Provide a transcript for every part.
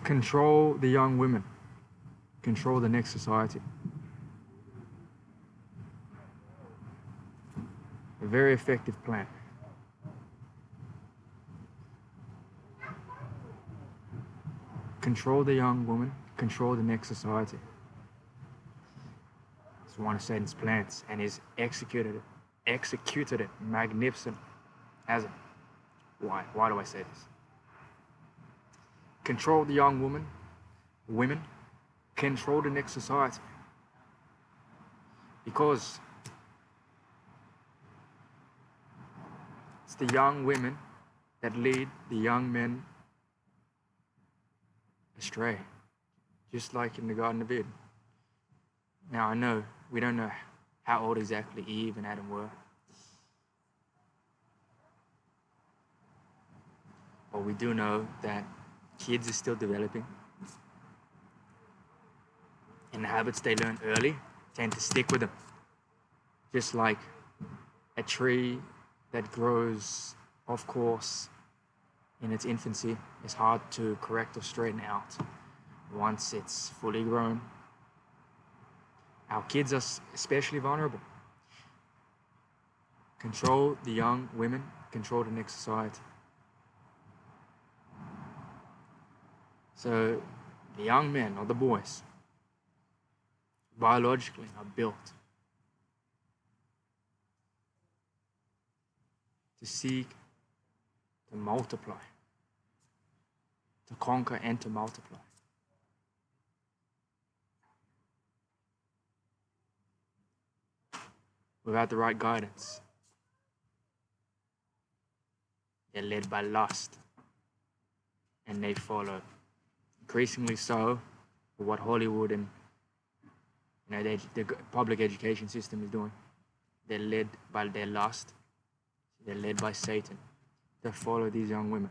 Control the young women. Control the next society. A very effective plan. Control the young woman. Control the next society. It's one of Satan's plans, and he's executed it magnificent, hasn't he? Why? Why do I say this? Control the young women, control the next society. Because it's the young women that lead the young men astray, just like in the Garden of Eden. Now, I know we don't know how old exactly Eve and Adam were, but we do know that kids are still developing, and the habits they learn early tend to stick with them. Just like a tree that grows off course in its infancy is hard to correct or straighten out once it's fully grown. Our kids are especially vulnerable. Control the young women, control the next society. So the young men or the boys biologically are built to seek to multiply, to conquer and to multiply. Without the right guidance, they're led by lust and they follow. Increasingly so for what Hollywood and the public education system is doing. They're led by their lust. They're led by Satan to follow these young women.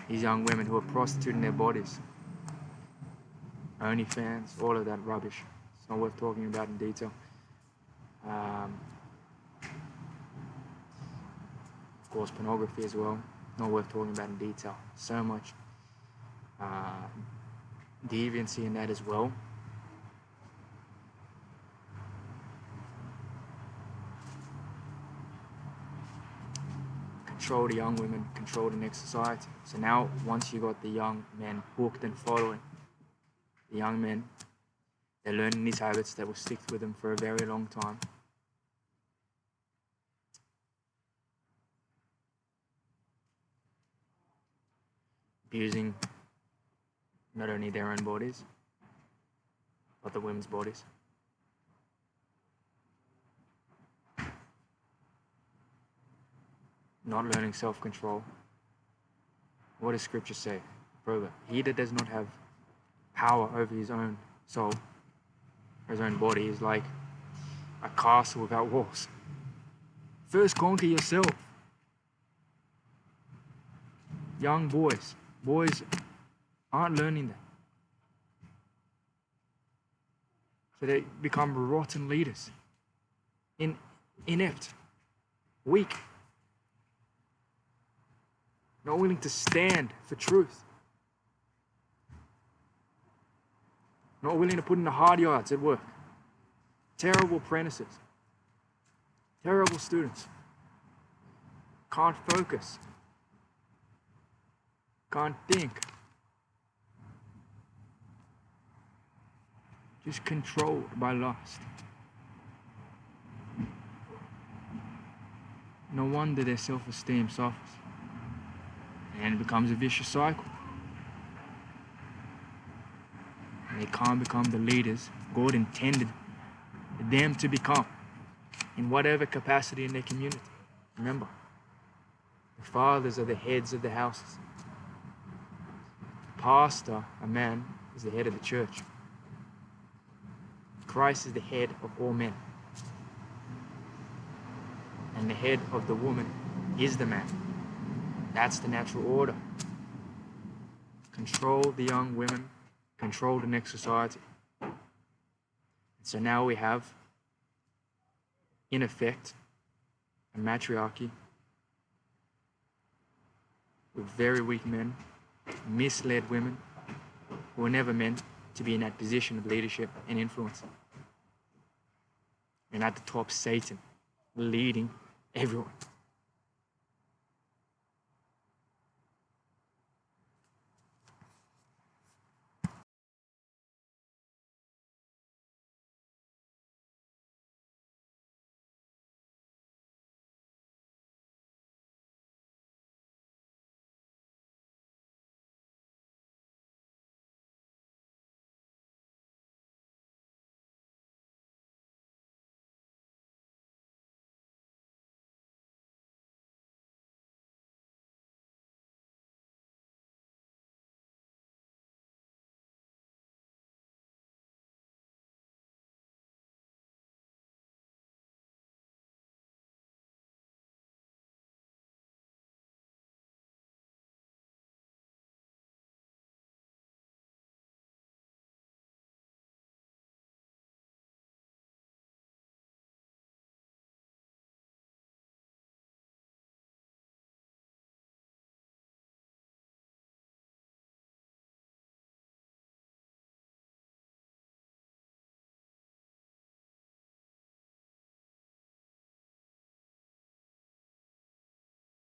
These young women who are prostituting their bodies. OnlyFans, all of that rubbish. It's not worth talking about in detail. Of course, pornography as well. Not worth talking about in detail. So much deviancy in that as well. Control the young women, control the next society. So now, once you got the young men hooked and following, the young men, they're learning these habits that will stick with them for a very long time. Abusing not only their own bodies, but the women's bodies. Not learning self-control. What does Scripture say? Proverb. He that does not have power over his own soul, or his own body, is like a castle without walls. First conquer yourself. Young boys aren't learning that. So they become rotten leaders. Inept. Weak. Not willing to stand for truth. Not willing to put in the hard yards at work. Terrible apprentices. Terrible students. Can't focus. Can't think. Just controlled by lust. No wonder their self-esteem suffers. And it becomes a vicious cycle. And they can't become the leaders God intended them to become in whatever capacity in their community. Remember, the fathers are the heads of the houses. The pastor, a man, is the head of the church. Christ is the head of all men. And the head of the woman is the man. That's the natural order. Control the young women, control the next society. And so now we have, in effect, a matriarchy with very weak men, misled women, who were never meant to be in that position of leadership and influence. And at the top, Satan, leading everyone.